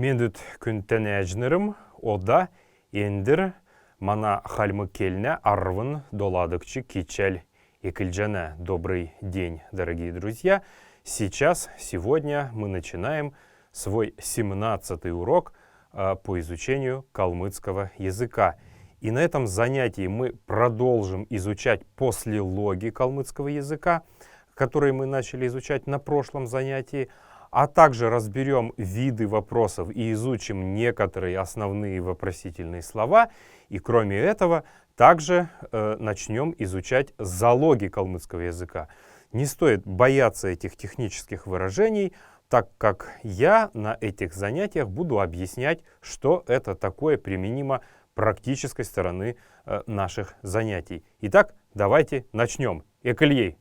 Мендут күнтенежнерым, ода ендір мана хальмы кельне арвын доладыкчы кичель екільжана. Добрый день, дорогие друзья. Сегодня мы начинаем свой 17-й урок по изучению калмыцкого языка. И на этом занятии мы продолжим изучать послелоги калмыцкого языка, которые мы начали изучать на прошлом занятии, а также разберем виды вопросов и изучим некоторые основные вопросительные слова. И кроме этого, также начнем изучать залоги калмыцкого языка. Не стоит бояться этих технических выражений, так как я на этих занятиях буду объяснять, что это такое применимо практической стороны наших занятий. Итак, давайте начнем. Экельей!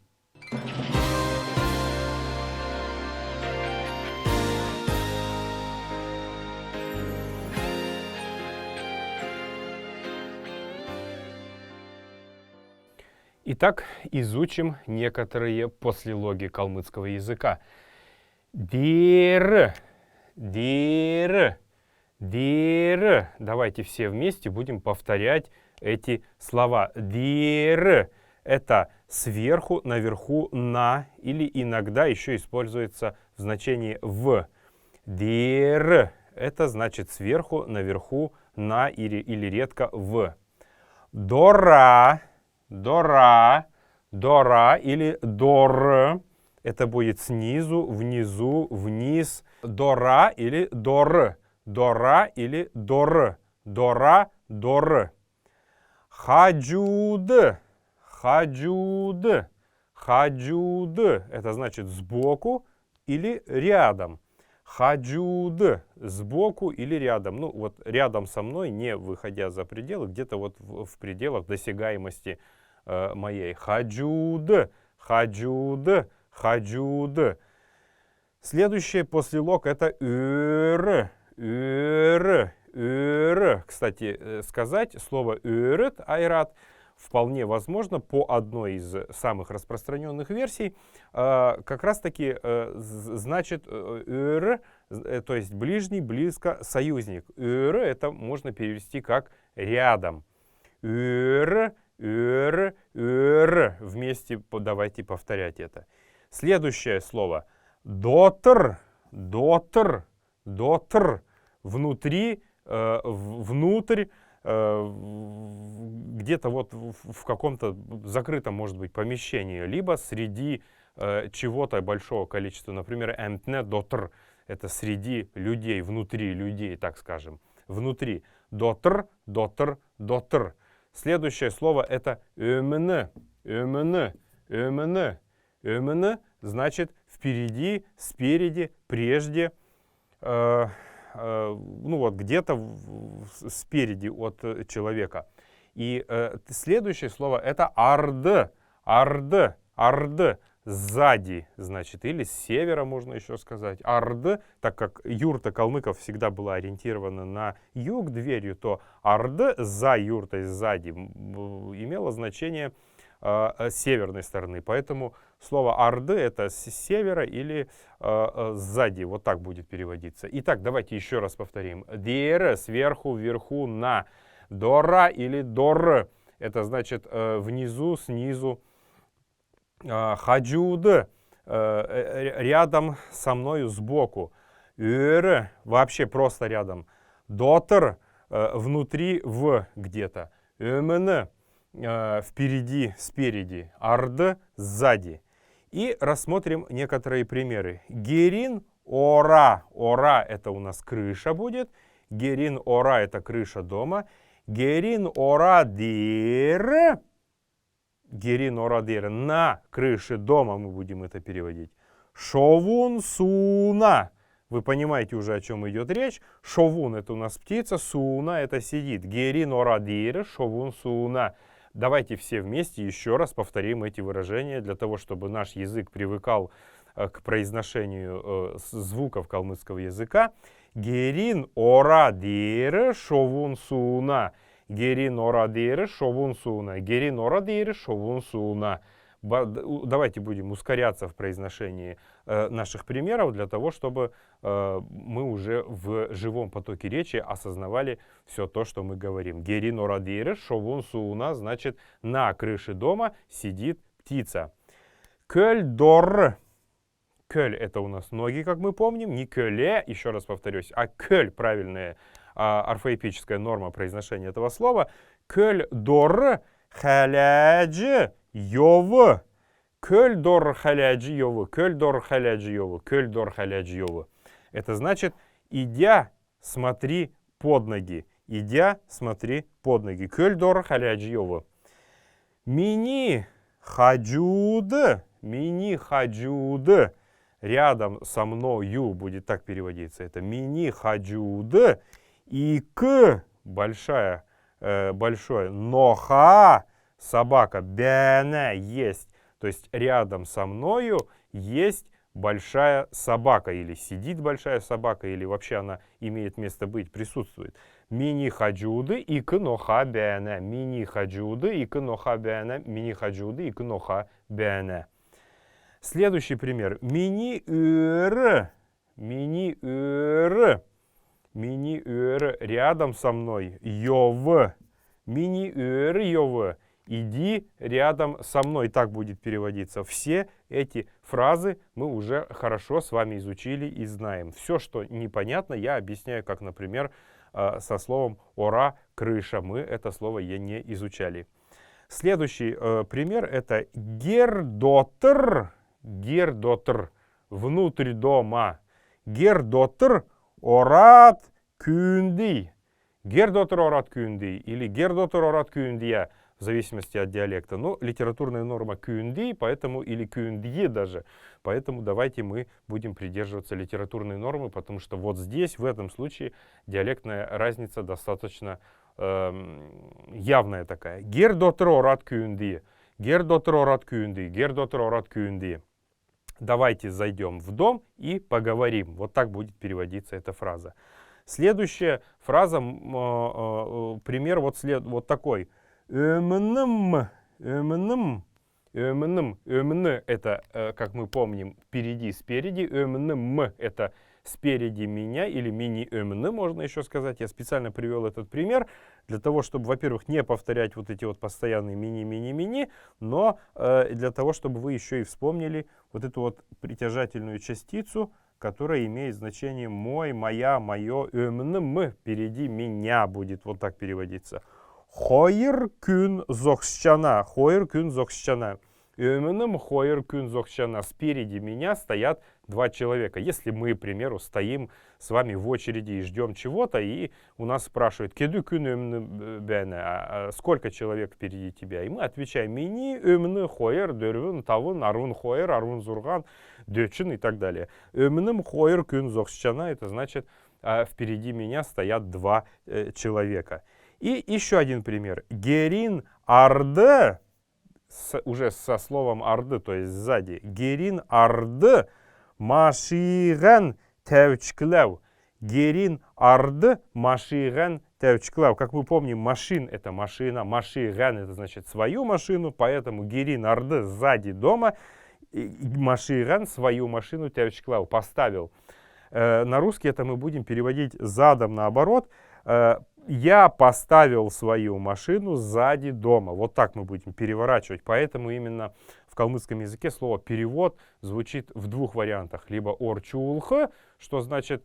Итак, изучим некоторые послелоги калмыцкого языка. Дир, дир, дир. Давайте все вместе будем повторять эти слова. Дир — это сверху, наверху, на, или иногда еще используется в значении в. Дир — это значит сверху, наверху, на или редко в. Дора. Дора, дора или дор. Это будет снизу, внизу, вниз. Дора или дор. Дора или дор. Дора, дор. Хаджуд. Хаджуд. Хаджуд. Это значит сбоку или рядом. Хаджуд. Сбоку или рядом. Ну вот рядом со мной, не выходя за пределы, где-то вот в пределах досягаемости моей. Хаджуд, хаджуд, хаджуд. Следующее послелог это ыр, ыр, ыр. Кстати, сказать слово ырет, айрат, вполне возможно по одной из самых распространенных версий, как раз таки значит ыр, то есть ближний, близко, союзник. Ыр это можно перевести как рядом. Ыр, ыр, ыр. Вместе давайте повторять это. Следующее слово. Дотр, дотр, дотр. Внутри, внутрь, где-то вот в каком-то закрытом, может быть, помещении, либо среди чего-то большого количества. Например, эмтне дотр. Это среди людей, внутри людей, так скажем. Внутри. Дотр, дотр, дотр. Следующее слово это өмне, өмне, өмне. Өмне значит впереди, спереди, прежде, ну вот где-то спереди от человека. И следующее слово это ard, ard, ard. Сзади, значит, или с севера можно еще сказать. Ard, так как юрта калмыков всегда была ориентирована на юг дверью, то ard за юртой, сзади, имело значение северной стороны. Поэтому слово ard это с севера или сзади. Вот так будет переводиться. Итак, давайте еще раз повторим. Дер сверху, вверху, на. Дора или дор. Это значит внизу, снизу. Хаджуд рядом со мною, сбоку. Ыр вообще просто рядом. Дотр внутри, в где-то. Өмн впереди, спереди. Ard сзади. И рассмотрим некоторые примеры. Герин ора. Ора это у нас крыша будет. Герин ора это крыша дома. Герин ора дир. Герин орадир. На крыше дома мы будем это переводить. Шовун суна. Вы понимаете уже, о чем идет речь. Шовун это у нас птица, суна это сидит. Герин орадир, шовун суна. Давайте все вместе еще раз повторим эти выражения, для того, чтобы наш язык привыкал к произношению звуков калмыцкого языка. Герин орадир, шовун суна. Герин орадир, шовун суна. Герин орадир, шовун суна. Давайте будем ускоряться в произношении наших примеров для того, чтобы мы уже в живом потоке речи осознавали все то, что мы говорим. Герин орадире шовун суна, значит, на крыше дома сидит птица. Кölь дор. Кölь — это у нас ноги, как мы помним, не кölе, еще раз повторюсь, а кölь — правильная орфоэпическая норма произношения этого слова. Кölь дор халяджи йовы. Кölь дор халяджи йовы. Кölь дор халяджи йовы. Кölь дор халяджи йовы. Это значит, идя, смотри под ноги. Идя, смотри под ноги. Кölь дор халяджи йовы. Мини хаджуд. Мини хаджуд. Рядом со мною будет так переводиться. Это мини хаджуд. И к большое ноха собака. Бяна есть. То есть рядом со мною есть большая собака. Или сидит большая собака, или вообще она имеет место быть, присутствует. Мини хаджуды и к ноха бяна. Мини хаджуды и к ноха бяна. Мини хаджуды и к ноха бяна. Следующий пример. Мини-ыр. Мини-ыр. Мини-ыр. Рядом со мной. Йов. Мини-ыр йов. Иди рядом со мной. Так будет переводиться. Все эти фразы мы уже хорошо с вами изучили и знаем. Все, что непонятно, я объясняю, как, например, со словом «ора» — крыша. Мы это слово не изучали. Следующий пример — это гердотр. Гердотр. Внутрь дома. Гердотр орат кюнди. Гердотр орат кюнди или гердотр орат кюндия, в зависимости от диалекта. Но литературная норма кюнди, поэтому или кюндье даже. Поэтому давайте мы будем придерживаться литературной нормы, потому что вот здесь, в этом случае, диалектная разница достаточно явная такая. Гердотр орат кюнди. Гердотр орат кюнди. Гердотр орат кюнди. Давайте зайдем в дом и поговорим. Вот так будет переводиться эта фраза. Следующая фраза, пример вот такой. Эмным, эмным, эмным, эмн — это, как мы помним, впереди, спереди. Эмным — это спереди меня, или мини-эмн, можно еще сказать. Я специально привел этот пример для того, чтобы, во-первых, не повторять вот эти вот постоянные мини-мини-мини, но для того, чтобы вы еще и вспомнили вот эту вот притяжательную частицу, которая имеет значение мой, моя, мое. Эмн впереди меня будет вот так переводиться. Хойр кюн зохщана. Хойр кюн зохщана. Эмн хойр кюн зохщана. Спереди меня стоят два человека. Если мы, к примеру, стоим с вами в очереди и ждем чего-то, и у нас спрашивают, кеду кюн бене, сколько человек впереди тебя? И мы отвечаем, мини эмн хойер дервун тавун арвун хойер арвун зурган дёчин и так далее. Эмн хойер кюн зохщана, это значит, впереди меня стоят два человека. И еще один пример. Герин арде, уже со словом арды, то есть сзади. Герин арды машиган тевчклев. Герин арды машиган тевчклев. Как мы помним, машин — это машина, машиган — это значит свою машину, поэтому герин арды сзади дома, машиган — свою машину тевчклев, поставил. На русский это мы будем переводить задом наоборот. Я поставил свою машину сзади дома. Вот так мы будем переворачивать. Поэтому именно в калмыцком языке слово «перевод» звучит в двух вариантах. Либо «орчулха», что значит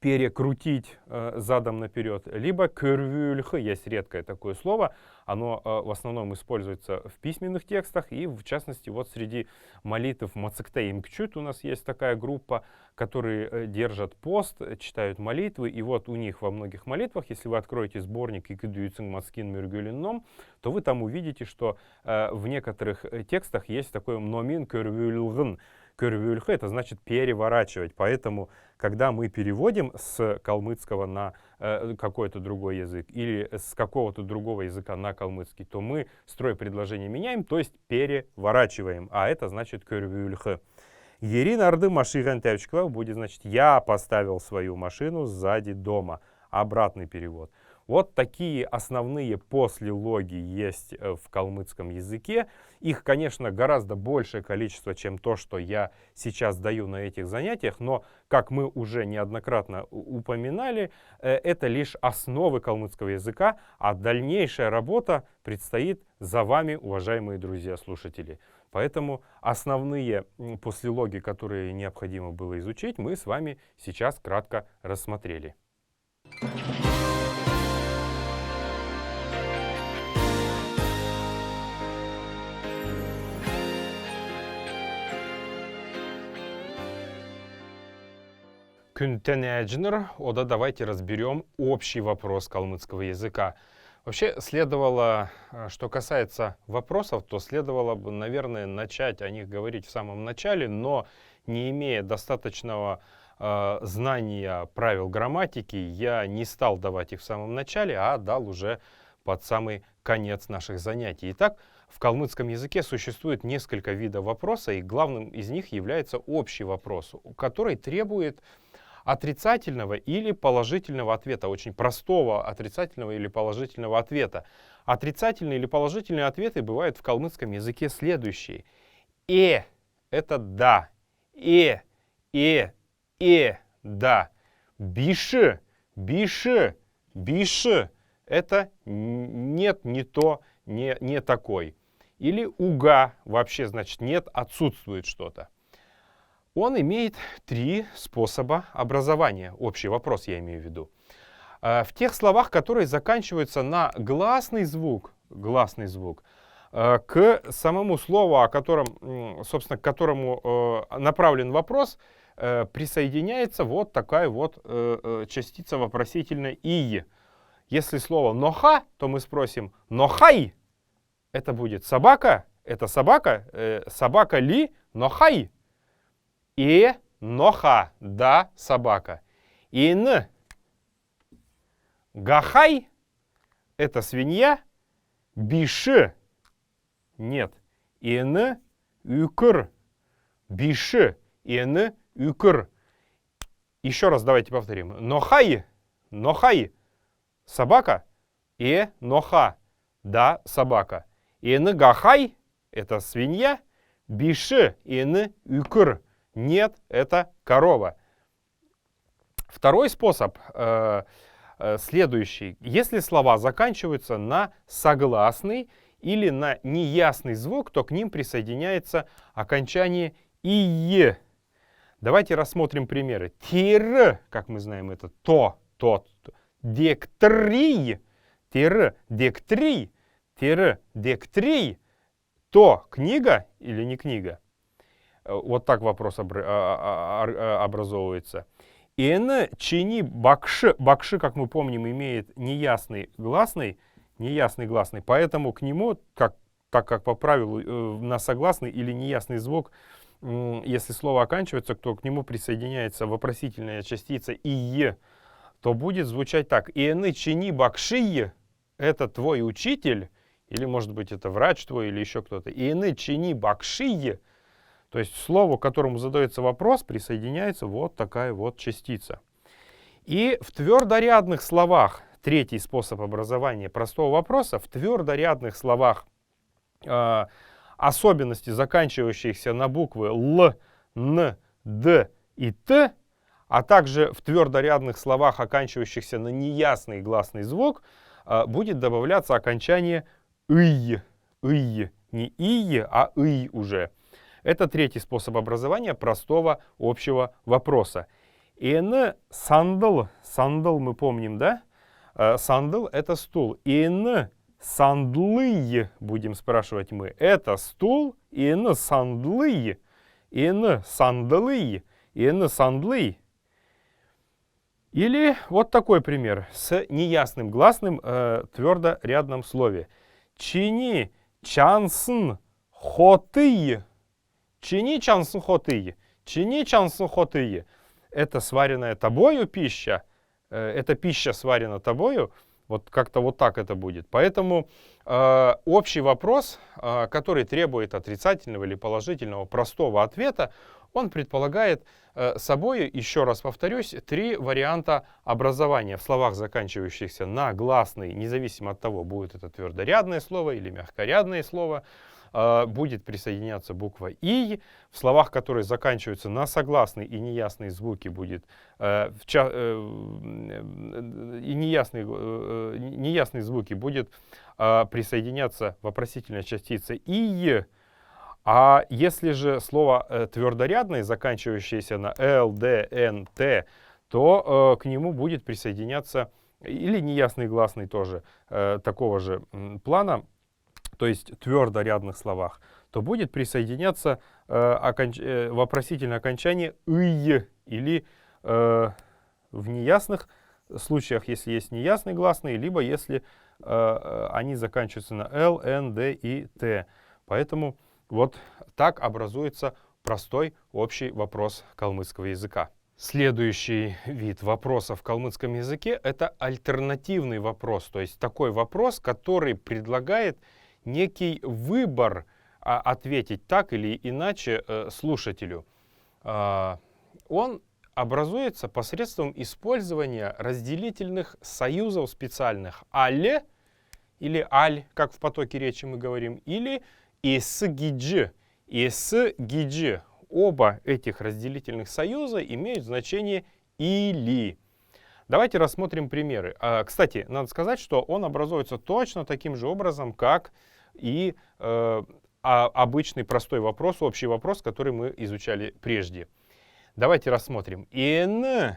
перекрутить задом наперед, либо «кырвюльха». Есть редкое такое слово. Оно в основном используется в письменных текстах. И в частности, вот среди молитв Мацактей Мкчут у нас есть такая группа, которые держат пост, читают молитвы. И вот у них во многих молитвах, если вы откроете сборник «Икидуицин Маскин Мюргюлинном», то вы там увидите, что в некоторых текстах есть такой «мномин кырвюльгн». Кырвюльха — это значит переворачивать. Поэтому, когда мы переводим с калмыцкого на какой-то другой язык или с какого-то другого языка на калмыцкий, то мы строй-предложение меняем, то есть переворачиваем. А это значит кырвюльха. Ерин арды машиган тевчклав будет значит «я поставил свою машину сзади дома». обратный перевод. Вот такие основные послелоги есть в калмыцком языке. Их, конечно, гораздо большее количество, чем то, что я сейчас даю на этих занятиях, но, как мы уже неоднократно упоминали, это лишь основы калмыцкого языка, а дальнейшая работа предстоит за вами, уважаемые друзья-слушатели. Поэтому основные послелоги, которые необходимо было изучить, мы с вами сейчас кратко рассмотрели. Күнтенеджнер, ода давайте разберем общий вопрос калмыцкого языка. Вообще следовало, что касается вопросов, то следовало бы, наверное, начать о них говорить в самом начале, но не имея достаточного знания правил грамматики, я не стал давать их в самом начале, а дал уже под самый конец наших занятий. Итак, в калмыцком языке существует несколько видов вопроса, и главным из них является общий вопрос, который требует отрицательного или положительного ответа, очень простого отрицательного или положительного ответа. Отрицательные или положительные ответы бывают в калмыцком языке следующие. Это да. Да. Биши, биши, биши. Это нет, не то, не такой. Или уга, вообще значит нет, отсутствует что-то. Он имеет три способа образования. Общий вопрос я имею в виду. В тех словах, которые заканчиваются на гласный звук, к самому слову, о котором, собственно, к которому направлен вопрос, присоединяется вот такая вот частица вопросительной «и». Если слово «ноха», то мы спросим «нохай». Это будет собака. Это собака. Собака ли? Нохай. Ноха. Да, собака. Ин. Гахай. Это свинья. Биши. Нет. Ин. Юкр. Биши. Ин. Юкр. Еще раз давайте повторим. Нохай. Нохай. Собака. Ноха. Да, собака. Ин гахай. Это свинья. Биши. Ин. Юкр. Нет, это корова. Второй способ следующий. Если слова заканчиваются на согласный или на неясный звук, то к ним присоединяется окончание «ие». Давайте рассмотрим примеры. Тир, как мы знаем, это то, тот. Дектрий, тир, дектрий, тир, дектрий. То книга или не книга? Вот так вопрос образовывается. Н чини бакши. Бакши, как мы помним, имеет неясный гласный, поэтому к нему, так как по правилу на согласный или неясный звук, если слово оканчивается, то к нему присоединяется вопросительная частица «ие», то будет звучать так. Н чини бакши — это твой учитель, или, может быть, это врач твой, или еще кто-то. Н чини бакши. То есть слову, к которому задается вопрос, присоединяется вот такая вот частица. И в твердорядных словах, третий способ образования простого вопроса, в твердорядных словах особенности, заканчивающиеся на буквы Л, Н, Д и Т, а также в твердорядных словах, оканчивающихся на неясный гласный звук, будет добавляться окончание «ый». «Ый». Не «ий», а «ый» уже. Это третий способ образования простого общего вопроса. Ин сандал. Сандал мы помним, да? Сандал — это стул. Ин сандлый, будем спрашивать мы. Это стул. Ин сандлый. Ин сандлый. Ин сандлый. Или вот такой пример с неясным гласным твердорядном слове. Чини чансн хотый. Чини чансн хотый. Чини чансн хотый. Это сваренная тобою пища. Это пища сварена тобою. Вот как-то вот так это будет. Поэтому общий вопрос, который требует отрицательного или положительного простого ответа, он предполагает собой, еще раз повторюсь, три варианта образования в словах, заканчивающихся на гласный, независимо от того, будет это твердорядное слово или мягкорядное слово, будет присоединяться буква «и». В словах, которые заканчиваются на согласные и неясные звуки, будет неясные звуки будет присоединяться вопросительная частица «и». А если же слово твердорядное, заканчивающееся на «л», «д», «н», «т», то к нему будет присоединяться, или неясный гласный тоже такого же плана, то есть твердорядных словах, то будет присоединяться вопросительное окончание «ый», или в неясных случаях, если есть неясный гласный, либо если они заканчиваются на «л», «н», «д» и «т». Поэтому вот так образуется простой общий вопрос калмыцкого языка. Следующий вид вопросов в калмыцком языке — это альтернативный вопрос, то есть такой вопрос, который предлагает некий выбор ответить так или иначе слушателю. Он образуется посредством использования разделительных союзов специальных «але» или «аль», как в потоке речи мы говорим, или «ис-гидж». «Ис-гидж». Оба этих разделительных союза имеют значение «или». Давайте рассмотрим примеры. Кстати, надо сказать, что он образуется точно таким же образом, как и обычный простой вопрос, общий вопрос, который мы изучали прежде. Давайте рассмотрим. «Эн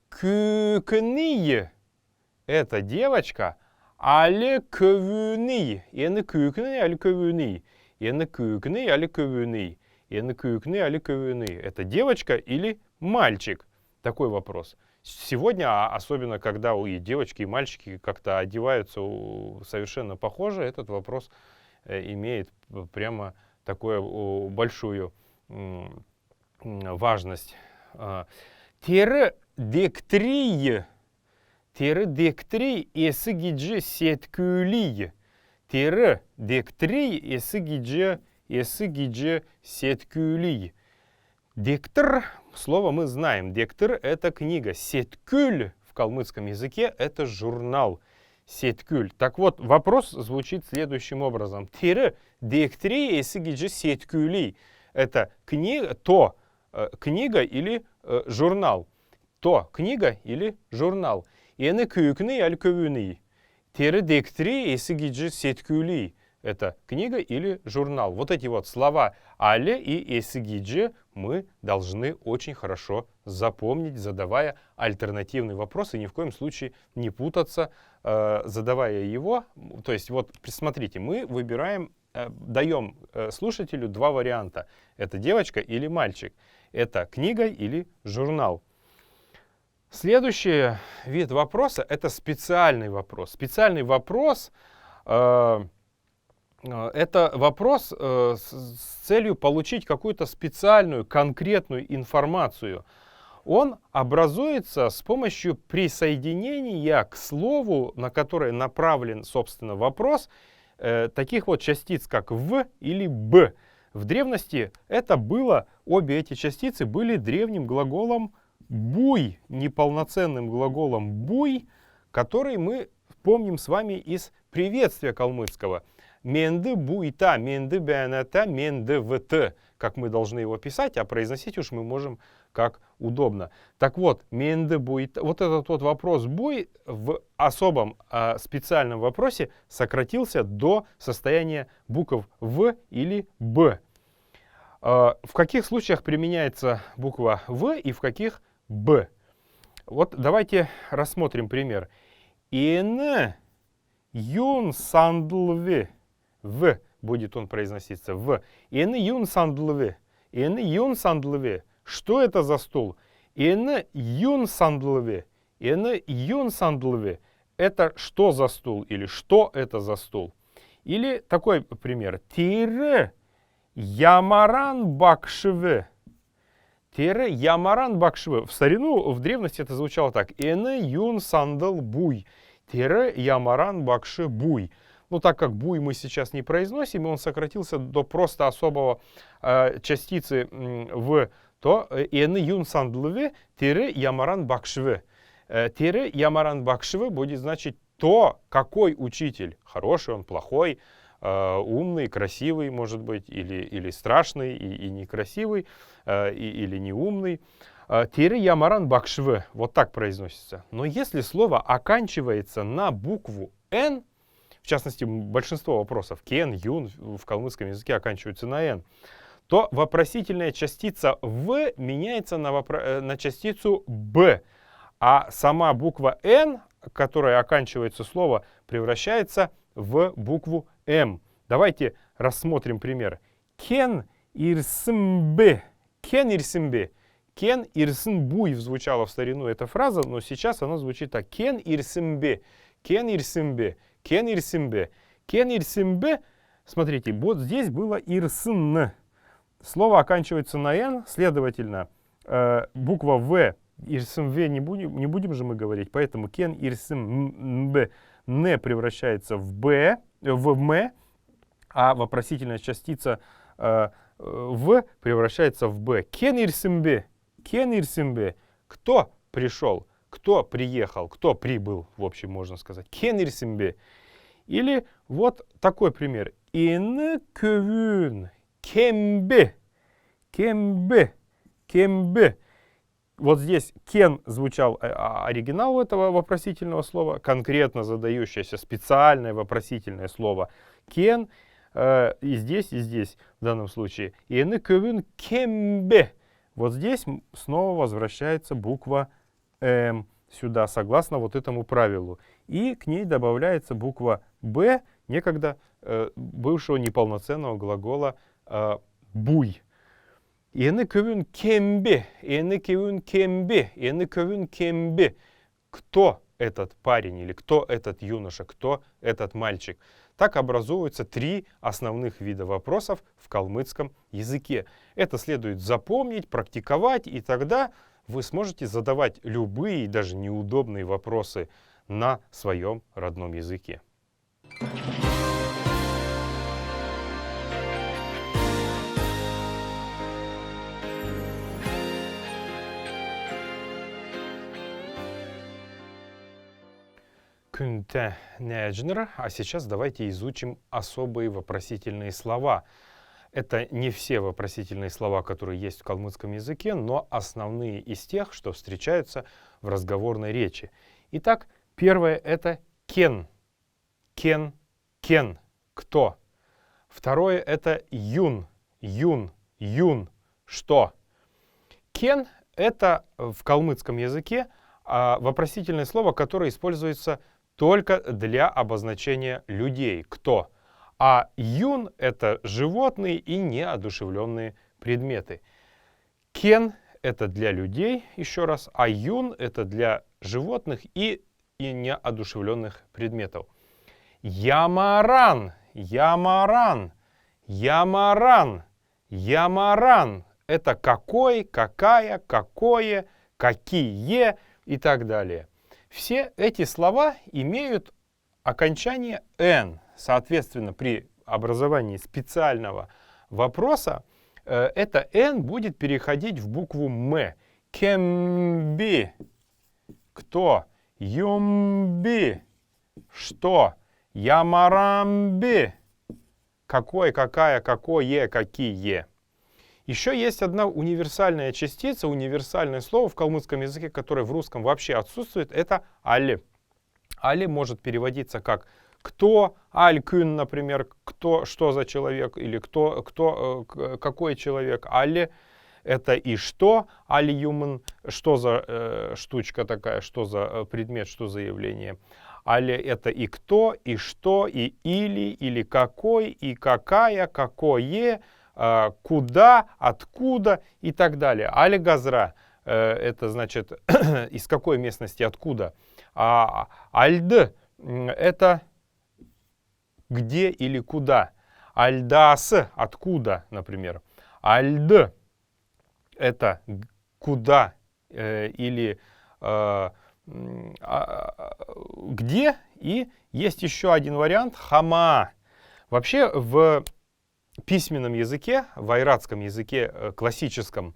кюкни» — это девочка, «але кювни». «Эн кюкни» — «але кювни». «Эн кюкни» — «але кювни». «Эн кюкни» — «але кювни». Это девочка или мальчик? Такой вопрос. Сегодня, особенно когда и девочки, и мальчики как-то одеваются совершенно похоже, этот вопрос имеет прямо такую большую важность. Тире дектрий эсигидже сеткюли. Тире дектрий эсигидже сеткюли. Диктор, слово мы знаем. Диктор — это книга. Сеткюль в калмыцком языке — это журнал. Сеткюль. Так вот, вопрос звучит следующим образом. Тире диктри эсигидже сеткюли. Это книга, книга или журнал. То книга или журнал. Эне кюкни аль кювни. Тире диктри эсигидже сеткюли. Это книга или журнал. Вот эти вот слова «але» и «эсигидже» мы должны очень хорошо запомнить, задавая альтернативный вопрос, и ни в коем случае не путаться, задавая его. То есть вот, смотрите, мы выбираем, даем слушателю два варианта. Это девочка или мальчик. Это книга или журнал. Следующий вид вопроса — это специальный вопрос. Специальный вопрос это вопрос с целью получить какую-то специальную, конкретную информацию. Он образуется с помощью присоединения к слову, на которое направлен, собственно, вопрос, таких вот частиц, как «в» или «б». В древности это было, обе эти частицы были древним глаголом «буй», неполноценным глаголом «буй», который мы помним с вами из приветствия калмыцкого. «Менды буйта», «менды бяната», «менды вт», как мы должны его писать, а произносить уж мы можем как удобно. Так вот, «менды буйта», вот этот вот вопрос «буй» в особом специальном вопросе сократился до состояния букв «в» или «б». В каких случаях применяется буква «в» и в каких «б»? Вот давайте рассмотрим пример. «Ин юн сандлви». «В» будет он произноситься. «В». «Ин юн сандлви». «Ин юн сандлви». Что это за стул? «Ин юн сандлви». «Ин юн сандлви». Это что за стул? Или что это за стул? Или такой пример. «Тире ямаран бакшве». «Тире ямаран бакшве». В старину, в древности это звучало так. «Ин юн сандл буй». «Тире ямаран бакши буй». Ну, так как буй мы сейчас не произносим, он сократился до просто особого частицы в то «эны юн сандлывы» тире ямаран бакшвы. Тире ямаран бакшвы будет значить то, какой учитель. Хороший он, плохой, умный, красивый, может быть, или страшный и некрасивый, или неумный. Тире ямаран бакшвы. Вот так произносится. Но если слово оканчивается на букву «н», в частности, большинство вопросов «кен», «юн» в калмыцком языке оканчиваются на «н», то вопросительная частица «в» меняется на частицу «б», а сама буква «н», которая оканчивается слово, превращается в букву «м». Давайте рассмотрим пример. «Кен ирсымбе». «Кен ирсымбе». «Кен ирсымбуй» звучала в старину эта фраза, но сейчас она звучит так. «Кен ирсымбе». «Кен ирсымбе». «Кен ирсымбе». «Кен ирсымбе». Смотрите, вот здесь было «ирсын». Слово оканчивается на «н», следовательно, буква «в», «ирсымве» не будем же мы говорить, поэтому «кен ирсымбе» «не» превращается в «б», в «м», а вопросительная частица «в» превращается в «б». «Кен ирсымбе», «кен ирсымбе». Кто пришел, кто приехал, кто прибыл, в общем, можно сказать. «Кен ирсымбе». Или вот такой пример. «Ин кövün». Кембе, кембе, кембе. Вот здесь кен звучал оригинал этого вопросительного слова, конкретно задающееся специальное вопросительное слово кен, и здесь в данном случае. Эны кövün кембе. Вот здесь снова возвращается буква М сюда, согласно вот этому правилу. И к ней добавляется буква Б, некогда бывшего неполноценного глагола буй. «Эны кövün кембе», «эны кövün кембе», «эны кövün кембе». Кто этот парень или кто этот юноша, кто этот мальчик? Так образуются три основных вида вопросов в калмыцком языке. Это следует запомнить, практиковать, и тогда вы сможете задавать любые, даже неудобные вопросы на своем родном языке. А сейчас давайте изучим особые вопросительные слова. Это не все вопросительные слова, которые есть в калмыцком языке, но основные из тех, что встречаются в разговорной речи. Итак, первое — это кен. Кен, кен. Кто? Второе — это юн. Юн, юн. Что? Кен — это в калмыцком языке вопросительное слово, которое используется только для обозначения людей. Кто? А юн — это животные и неодушевленные предметы. Кен — это для людей, еще раз, а юн — это для животных и неодушевленных предметов. Ямаран, ямаран, ямаран, ямаран — это какой, какая, какое, какие и так далее. Все эти слова имеют окончание «н». Соответственно, при образовании специального вопроса это «н» будет переходить в букву «м». Кемби. Кто? Юмби. Что? Ямарамби. Какой, какая, какое, какие. Еще есть одна универсальная частица, универсальное слово в калмыцком языке, которое в русском вообще отсутствует, это «али». «Али» может переводиться как «кто», «аль-кюн», например, «кто», «что за человек» или «какой человек». «Али» — это и «что», «али-юман», «что за штучка такая», «что за предмет», «что за явление». «Али» — это и «кто», и «что», и или «какой», и «какая», «какое», куда, откуда и так далее. Али газра — это значит из какой местности, откуда. А альд — это где или куда. Альдас — откуда, например. Альд — это куда или где. И есть еще один вариант — хама. Вообще в письменном языке, в айратском языке классическом,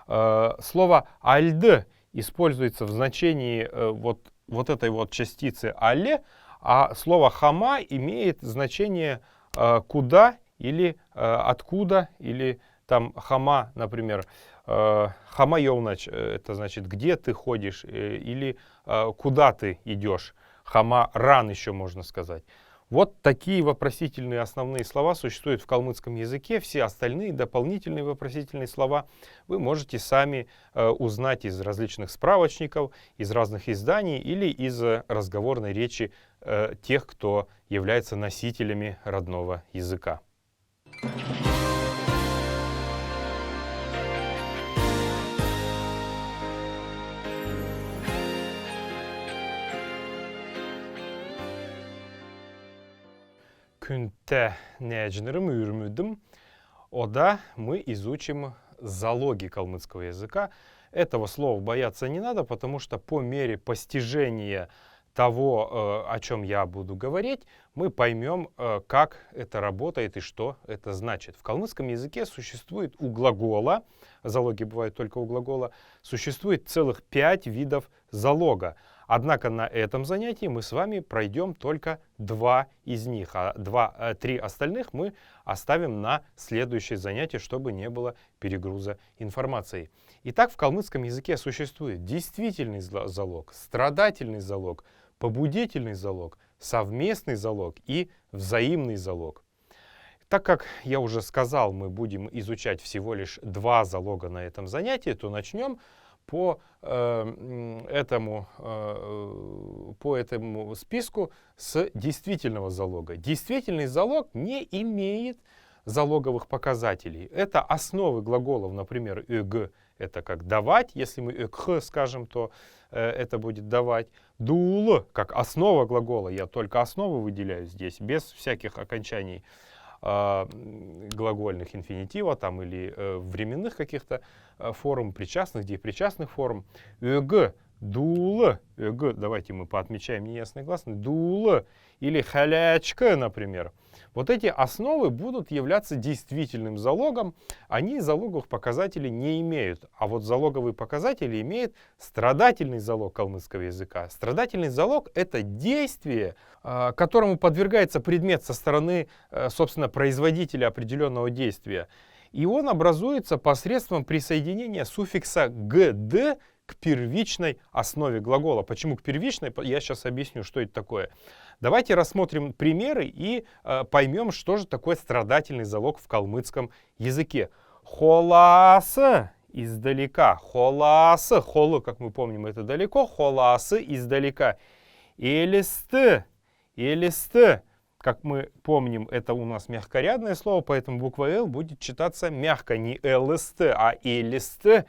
Слово «альд» используется в значении вот этой вот частицы «але», а слово «хама» имеет значение «куда» или «откуда», или там «хама», например, «хама йоунач» — это значит «где ты ходишь» или «куда ты идешь». «Хама ран» еще можно сказать. Вот такие вопросительные основные слова существуют в калмыцком языке. Все остальные дополнительные вопросительные слова вы можете сами узнать из различных справочников, из разных изданий или из разговорной речи тех, кто является носителями родного языка. Күнтә нәҗнерым үрмүдім. Ода мы изучим залоги калмыцкого языка. Этого слова бояться не надо, потому что по мере постижения того, о чем я буду говорить, мы поймем, как это работает и что это значит. В калмыцком языке существует у глагола, залоги бывают только у глагола, существует целых 5 видов залога. Однако на этом занятии мы с вами пройдем только 2 из них, а 3 остальных мы оставим на следующее занятие, чтобы не было перегруза информации. Итак, в калмыцком языке существует действительный залог, страдательный залог, побудительный залог, совместный залог и взаимный залог. Так как я уже сказал, мы будем изучать всего лишь 2 залога на этом занятии, то начнем по этому списку с действительного залога. Действительный залог не имеет залоговых показателей. Это основы глаголов, например, «ыг» — это как «давать». Если мы «ыкх» скажем, то это будет «давать». «Дул» — как основа глагола. Я только основу выделяю здесь, без всяких окончаний глагольных инфинитива там, или временных каких-то форм, причастных, депричастных форм. «Ыг», «дул», «ыг», давайте мы поотмечаем неясный гласный, «дул» или «халячка», например. Вот эти основы будут являться действительным залогом. Они залоговых показателей не имеют. А вот залоговые показатели имеет страдательный залог калмыцкого языка. Страдательный залог — это действие, которому подвергается предмет со стороны, собственно, производителя определенного действия. И он образуется посредством присоединения суффикса «гд» к первичной основе глагола. Почему к первичной? Я сейчас объясню, что это такое. Давайте рассмотрим примеры и поймем, что же такое страдательный залог в калмыцком языке. Холасы издалека. Холасы. Холы, как мы помним, это далеко. Холасы издалека. Элисты. Элисты. Как мы помним, это у нас мягкорядное слово, поэтому буква «Л» будет читаться мягко. Не «ЛСТ», а «элисты».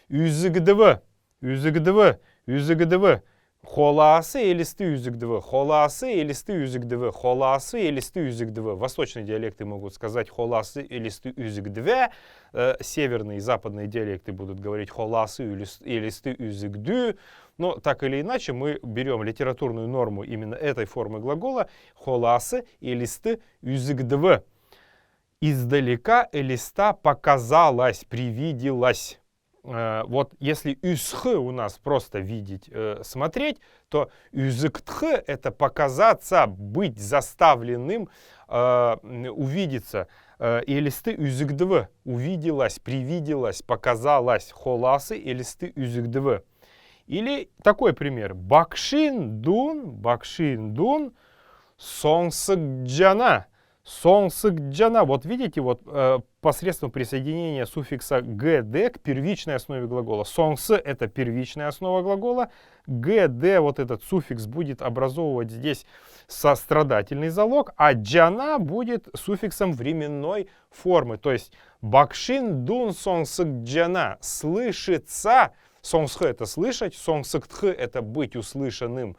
«Үзігдіві». «Үзігдіві». «Үзігдіві». Холасы элисты үзігдіві. Холасы элисты үзігдіві. Холасы элисты үзігдіві. Восточные диалекты могут сказать холасы элисты үзігдіві. Северные и западные диалекты будут говорить холасы элисты үзігдű. Но так или иначе мы берем литературную норму именно этой формы глагола. Холасы элисты үзігдіві. Издалека элиста показалась, привиделась. Вот если «үсх» у нас просто видеть, смотреть, то «үзіктх» — это показаться, быть заставленным, увидеться. «Элисты үзігдіві» — увиделась, привиделась, показалась. «Холасы элисты үзігдіві». Или такой пример. «Бакшин дун соңсыкджана». Соңсыкджана. Вот видите, вот посредством присоединения суффикса «гд» к первичной основе глагола. Соңсы — это первичная основа глагола. «Гд», вот этот суффикс, будет образовывать здесь сострадательный залог, а «джана» будет суффиксом временной формы. То есть «бакшин дун соңсыкджана» — слышится. Соңсх — это слышать, соңсыктх — это быть услышанным.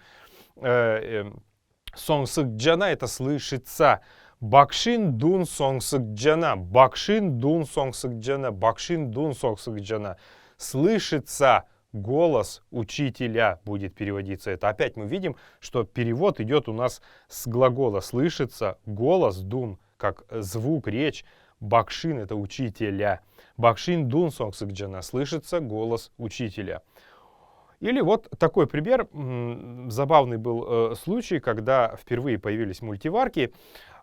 Соңсыкджана — это слышится. Бакшин дун соңсыкджана. Бакшин дун соңсыкджана. Бакшин дун соңсыкджана. Слышится голос учителя, будет переводиться это. Опять мы видим, что перевод идет у нас с глагола. Слышится голос дун, как звук, речь. Бакшин — это учителя. Бакшин дун сонгсыкджана — слышится голос учителя. Или вот такой пример. Забавный был случай, когда впервые появились мультиварки.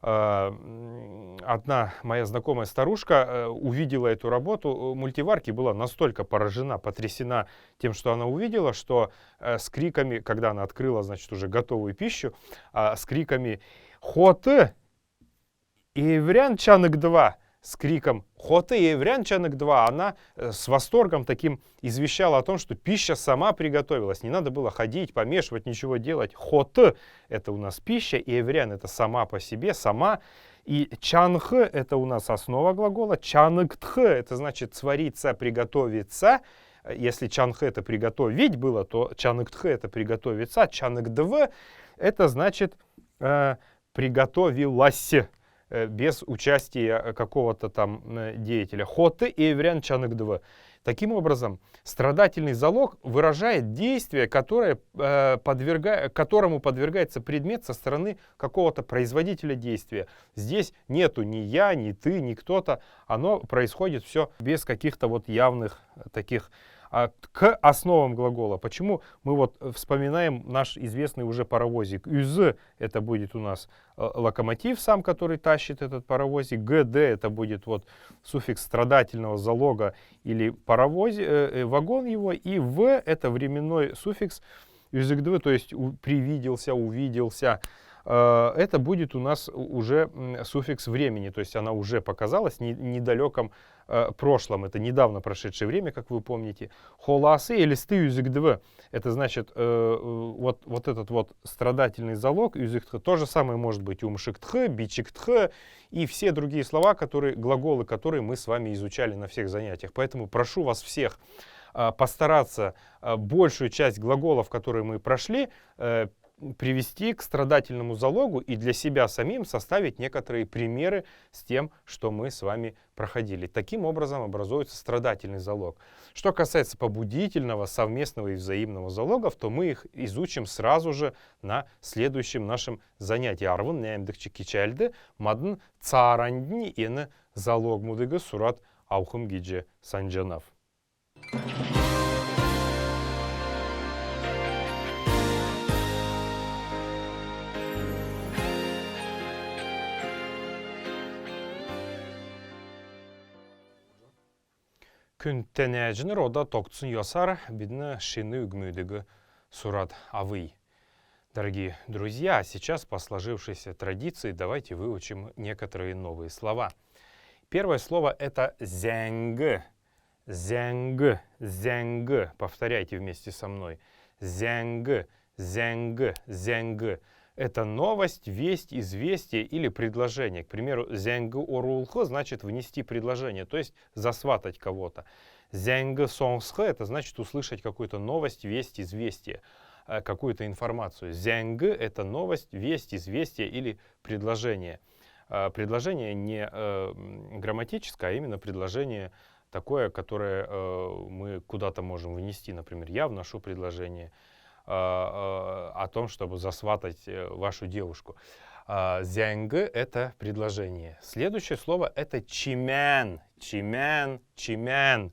Одна моя знакомая старушка увидела эту работу мультиварки, была настолько поражена, потрясена тем, что она увидела, что с криками, когда она открыла, значит, уже готовую пищу, с криками «Хоты! Иврян чанок 2!» с криком «Хоты и Иврян чанок 2!» она с восторгом таким извещала о том, что пища сама приготовилась. Не надо было ходить, помешивать, ничего делать. Хоты — это у нас пища, и Иврян — это сама по себе, сама. И чанх — это у нас основа глагола. Чанктх — это значит свариться, приготовиться. Если чанх — это приготовить было, то чанктх — это приготовиться. Чанкдв — это значит приготовилась, без участия какого-то там деятеля. Хоты и Иврян чанкдв. Таким образом, страдательный залог выражает действие, которому подвергается предмет со стороны какого-то производителя действия. Здесь нету ни я, ни ты, ни кто-то. Оно происходит все без каких-то вот явных таких к основам глагола. Почему мы вот вспоминаем наш известный уже паровозик? Юз — это будет у нас локомотив сам, который тащит этот паровозик. ГД — это будет вот суффикс страдательного залога или вагон его. И В — это временной суффикс юзыкдв, то есть привиделся, увиделся. Это будет у нас уже суффикс времени, то есть она уже показалась в недалеком прошлом, это недавно прошедшее время, как вы помните. Холасы или сты юзыкдв, это значит вот этот вот страдательный залог юзыктх. То же самое может быть умшиктх, бичиктх и все другие слова, глаголы, которые мы с вами изучали на всех занятиях. Поэтому прошу вас всех постараться большую часть глаголов, которые мы прошли, привести к страдательному залогу и для себя самим составить некоторые примеры с тем, что мы с вами проходили. Таким образом образуется страдательный залог. Что касается побудительного, совместного и взаимного залогов, то мы их изучим сразу же на следующем нашем занятии. Арвун нэмдыкчи кичэльды мадын царандни ины залог мудыгы сурат аухым гидже санджанав. Күнтенәжінір ода тоқтсын ясар, бидні шины үгмүйдігі сурат авый. Дорогие друзья, сейчас по сложившейся традиции давайте выучим некоторые новые слова. Первое слово это зянг. Зянг, зянг. Повторяйте вместе со мной. Зянг, зянг, зянг. Это новость, весть, известие или предложение. К примеру, зянг орулхы значит внести предложение, то есть засватать кого-то. Зянг сонгсхы это значит услышать какую-то новость, весть, известие, какую-то информацию. Зянг это новость, весть, известие или предложение. Предложение не грамматическое, а именно предложение такое, которое мы куда-то можем внести. Например, я вношу предложение о том, чтобы засватать вашу девушку. Зянг — это предложение. Следующее слово — это чимян. Чимян, чимян.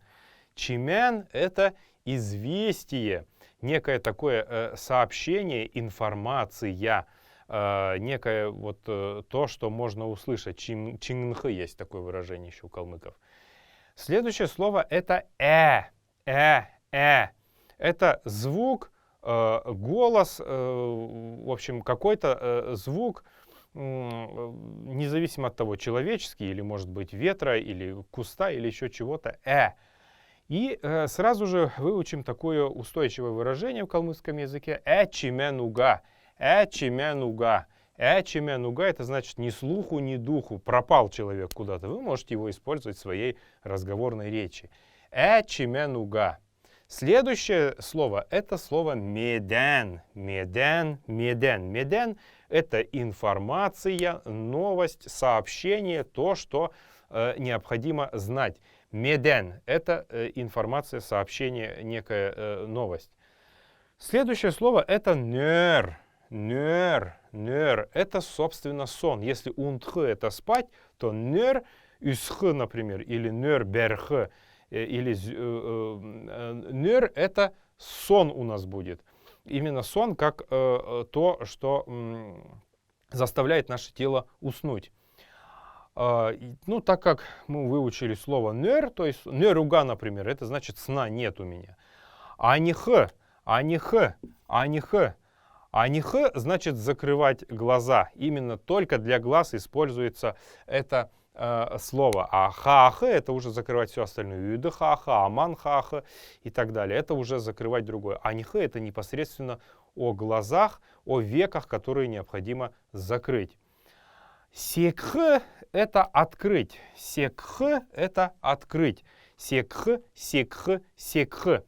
Чимян — это известие, некое такое сообщение, информация, некое вот то, что можно услышать. Чингнхы есть такое выражение еще у калмыков. Следующее слово — это Это звук, голос, в общем, какой-то звук, независимо от того, человеческий, или, может быть, ветра, или куста, или еще чего-то, И сразу же выучим такое устойчивое выражение в калмыцком языке чименуга. Чименуга. Чименуга — это значит ни слуху, ни духу. Пропал человек куда-то. Вы можете его использовать в своей разговорной речи. Чименуга. Следующее слово — это слово меден. Меден, меден. Меден — это информация, новость, сообщение, то, что необходимо знать. Меден — это информация, сообщение, некая новость. Следующее слово — это нер. Нер, нер — это, собственно, сон. Если унтхы — это спать, то нер Үсх, например, или нёр-берх, или нёр — это сон у нас будет. Именно сон как то, что заставляет наше тело уснуть. Ну, так как мы выучили слово нёр, то есть нёруга, например, это значит сна нет у меня. Аних, аних, аних. Аних значит закрывать глаза. Именно только для глаз используется это слово. А хаах — это уже закрывать все остальное. Юдхаха, аманхаха и так далее. Это уже закрывать другое. Аних — это непосредственно о глазах, о веках, которые необходимо закрыть. Секх — это открыть. Секх — это открыть. Секх, секх, секх.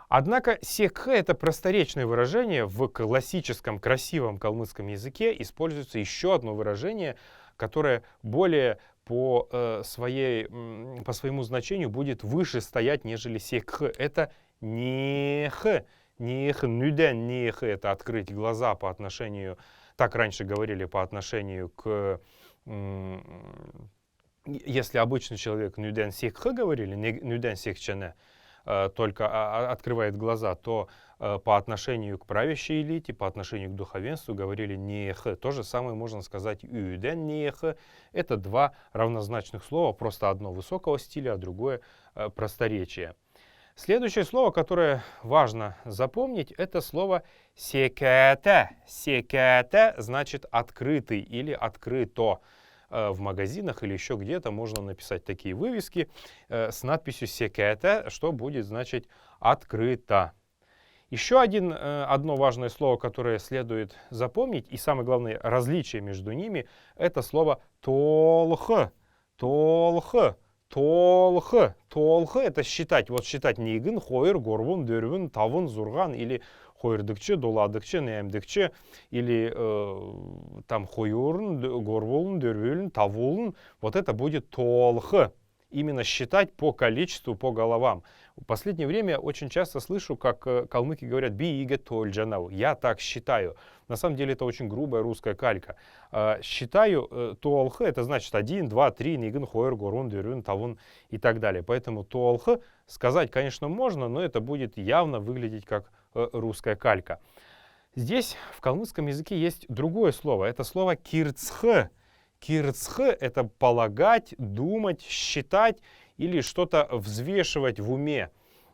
Однако секх — это просторечное выражение. В классическом красивом калмыцком языке используется еще одно выражение, которое более по своему значению будет выше стоять, нежели секх. Это нех. Нех, нюден нех — это открыть глаза по отношению, так раньше говорили по отношению к, если обычный человек нюден секх говорили, нюден секчене, только открывает глаза, то по отношению к правящей элите, по отношению к духовенству говорили нех. То же самое можно сказать юден нех. Это два равнозначных слова, просто одно высокого стиля, а другое просторечия. Следующее слово, которое важно запомнить, это слово секете. Секете значит открытый или открыто. В магазинах или еще где-то можно написать такие вывески с надписью «секете», что будет значить «открыто». Еще одно важное слово, которое следует запомнить, и самое главное различие между ними, это слово «толх». «Толх». «Толх». «Толх» — это считать. Вот считать нигын, хойр, горвун, дөрвун, тавун, зурган или хойрдыкчы, доладыкчы, нәмдыкчы, или там хойурн, горвулн, дөрвулн, тавулн. Вот это будет толх. Именно считать по количеству, по головам. В последнее время очень часто слышу, как калмыки говорят «бииге тольджанау». Я так считаю. На самом деле это очень грубая русская калька. Считаю толх — это значит 1, 2, 3, нигын, хойр, горун, дөрвун, тавун и так далее. Поэтому толх сказать, конечно, можно, но это будет явно выглядеть как русская калька. Здесь в калмыцком языке есть другое слово. Это слово кирцх. Кирцх — это полагать, думать, считать или что-то взвешивать в уме.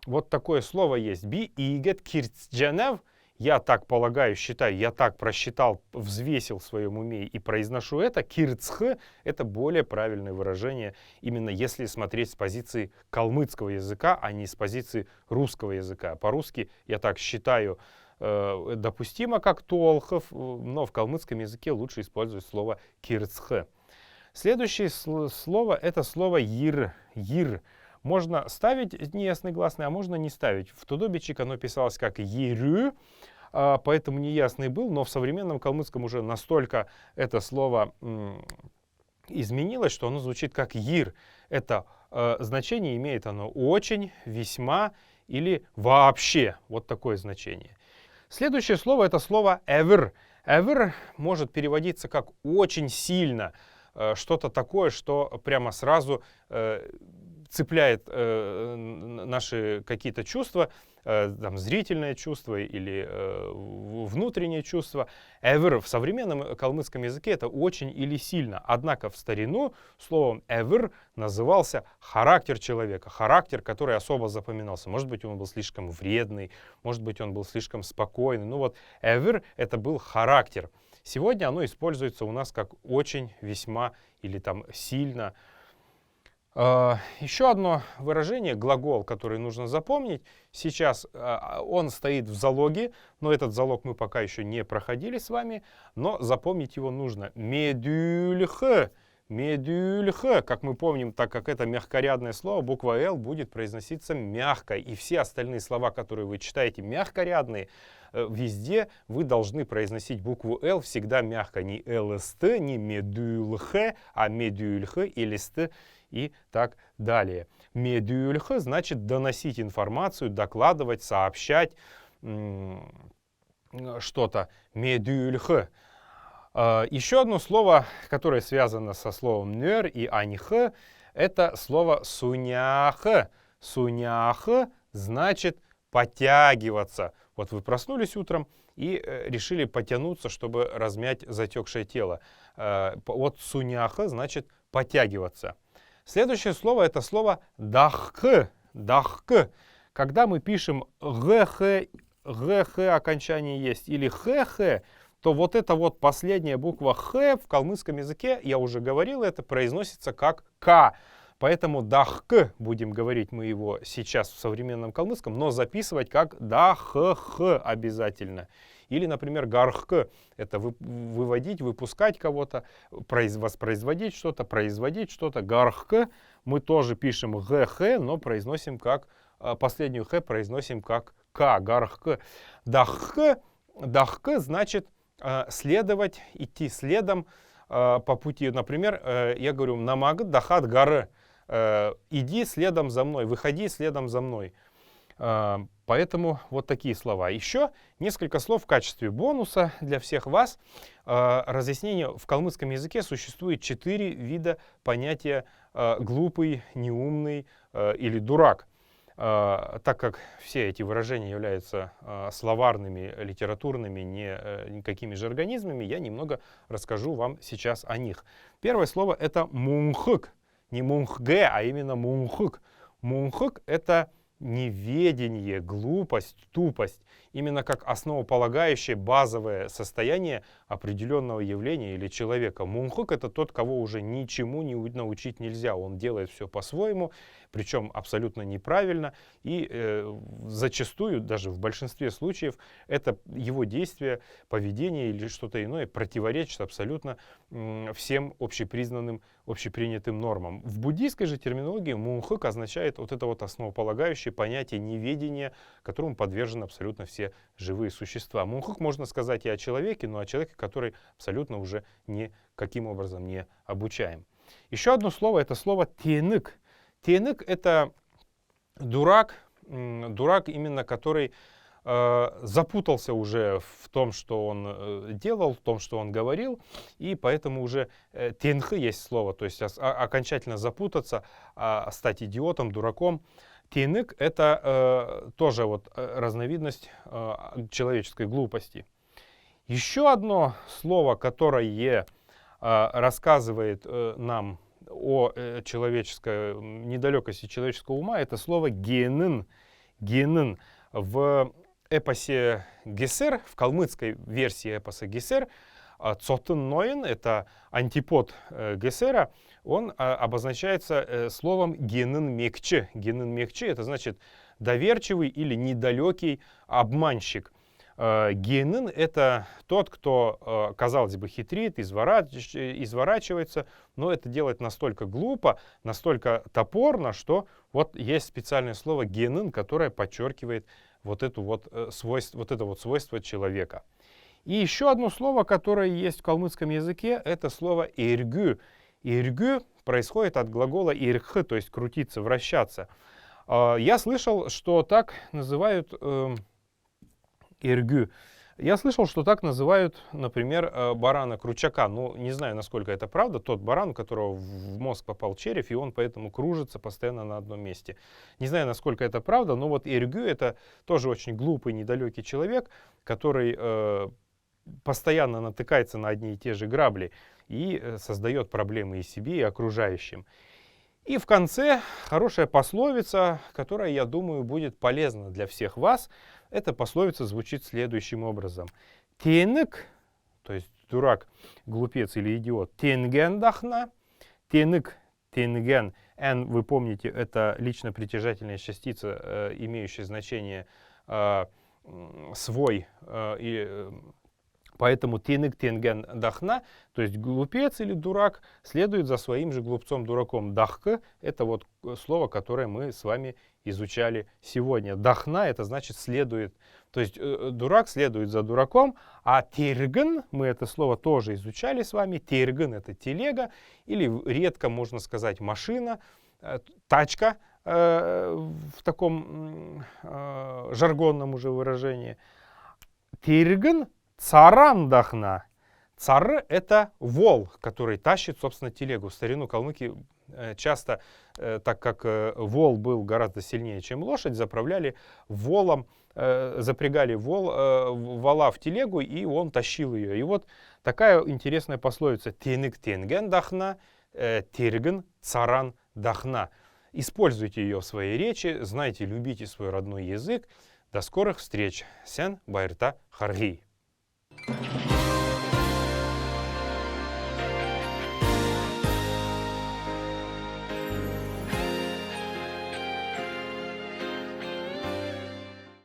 Вот такое слово есть. Би игет кирцджанев. Я так полагаю, считаю, я так просчитал, взвесил в своем уме и произношу это. Кирцх — это более правильное выражение, именно если смотреть с позиции калмыцкого языка, а не с позиции русского языка. По-русски я так считаю допустимо как толхов, но в калмыцком языке лучше использовать слово кирцх. Следующее слово — это слово йир. Йир. Можно ставить неясный гласный, а можно не ставить. В тудобичик оно писалось как йирю, поэтому неясный был, но в современном калмыцком уже настолько это слово изменилось, что оно звучит как йир. Это значение имеет оно очень, весьма или вообще. Вот такое значение. Следующее слово — это слово ever. Ever может переводиться как очень сильно. Что-то такое, что прямо сразу цепляет наши какие-то чувства, там, зрительное чувство или внутреннее чувство. Ever в современном калмыцком языке это очень или сильно. Однако в старину словом ever назывался характер человека, характер, который особо запоминался. Может быть, он был слишком вредный, может быть, он был слишком спокойный. Ну вот ever — это был характер. Сегодня оно используется у нас как очень, весьма или там сильно. Еще одно выражение, глагол, который нужно запомнить. Сейчас он стоит в залоге, но этот залог мы пока еще не проходили с вами, но запомнить его нужно. Медюльх. Медюльх. Как мы помним, так как это мягкорядное слово, буква «Л» будет произноситься мягко. И все остальные слова, которые вы читаете мягкорядные, везде вы должны произносить букву «Л» всегда мягко. Не «ЛСТ», не «медюльх», а «медюльх» или «ст» и так далее. Медюльх значит доносить информацию, докладывать, сообщать что-то. Медюльх. Еще одно слово, которое связано со словом нер и аньх, это слово сунях. Сунях значит подтягиваться. Вот вы проснулись утром и решили потянуться, чтобы размять затекшее тело. Вот суняха значит подтягиваться. Следующее слово это слово дахк. Дахк. Когда мы пишем гх, окончание есть, или хх, то вот эта вот последняя буква х в калмыцком языке, я уже говорил, это произносится как к. Поэтому дахк, будем говорить мы его сейчас в современном калмыцком, но записывать как дахх обязательно. Или, например, гархк, это выводить, выпускать кого-то, воспроизводить что-то, производить что-то. Гархк мы тоже пишем гх, но произносим как, последнюю х произносим как к, гархк. Дахк, дахк значит следовать, идти следом по пути. Например, я говорю намаг дахат гары. Иди следом за мной, выходи следом за мной. Поэтому вот такие слова. Еще несколько слов в качестве бонуса для всех вас. Разъяснение: в калмыцком языке существует 4 вида понятия глупый, неумный или дурак. Так как все эти выражения являются словарными, литературными, никакими же организмами, я немного расскажу вам сейчас о них. Первое слово это мунхык. Не мунхге, а именно мунхык. Мунхык это неведение, глупость, тупость. Именно как основополагающее базовое состояние определенного явления или человека. Мунхык это тот, кого уже ничему не научить нельзя. Он делает все по-своему, причем абсолютно неправильно. И зачастую, даже в большинстве случаев, это его действие, поведение или что-то иное противоречит абсолютно всем общепризнанным, общепринятым нормам. В буддийской же терминологии мунхык означает вот это вот основополагающее понятие неведения, которому подвержены абсолютно все живые существа. Мунхык можно сказать и о человеке, но о человеке, который абсолютно уже никаким образом не обучаем. Еще одно слово это слово тенык. Тенык это дурак, дурак именно который запутался уже в том, что он делал, в том, что он говорил, и поэтому уже тенхы есть слово, то есть окончательно запутаться, стать идиотом, дураком. Тенык это тоже вот разновидность человеческой глупости. Еще одно слово, которое рассказывает нам о человеческой недалекости человеческого ума, это слово генын. Генын. В эпосе Гесер, в калмыцкой версии эпоса Гесер, Цотын Ноин, это антипод Гесера, он обозначается словом генын мекче. Генын мекче это значит доверчивый или недалекий обманщик. Генын это тот, кто, казалось бы, хитрит, изворачивается, но это делает настолько глупо, настолько топорно, что вот есть специальное слово генын, которое подчеркивает вот это вот свойство человека. И еще одно слово, которое есть в калмыцком языке, это слово иргю. Иргю происходит от глагола ирх, то есть крутиться, вращаться. Я слышал, что так называют иргю. Я слышал, что так называют, например, барана кручака. Ну, не знаю, насколько это правда. Тот баран, у которого в мозг попал червь, и он поэтому кружится постоянно на одном месте. Не знаю, насколько это правда, но вот иргю это тоже очень глупый, недалекий человек, который постоянно натыкается на одни и те же грабли и создает проблемы и себе, и окружающим. И в конце хорошая пословица, которая, я думаю, будет полезна для всех вас. Эта пословица звучит следующим образом. Тенык, то есть дурак, глупец или идиот, тенген дахна, тенык, тенген, н, вы помните, это лично притяжательная частица, имеющая значение свой, и поэтому тенык, тенген, дахна, то есть глупец или дурак, следует за своим же глупцом-дураком. Дахка — это вот слово, которое мы с вами изучали сегодня. Дахна — это значит следует. То есть дурак следует за дураком, а тирган, мы это слово тоже изучали с вами. Тирган — это телега, или редко можно сказать машина, тачка в таком жаргонном уже выражении. Тирган — царан дахна. Цар — это вол, который тащит, собственно, телегу. В старину калмыки часто, так как вол был гораздо сильнее, чем лошадь, заправляли волом, запрягали вола в телегу, и он тащил ее. И вот такая интересная пословица: «Тенік тенген дахна, терген царан дахна». Используйте ее в своей речи, знайте, любите свой родной язык. До скорых встреч. Сен Байырта Харги.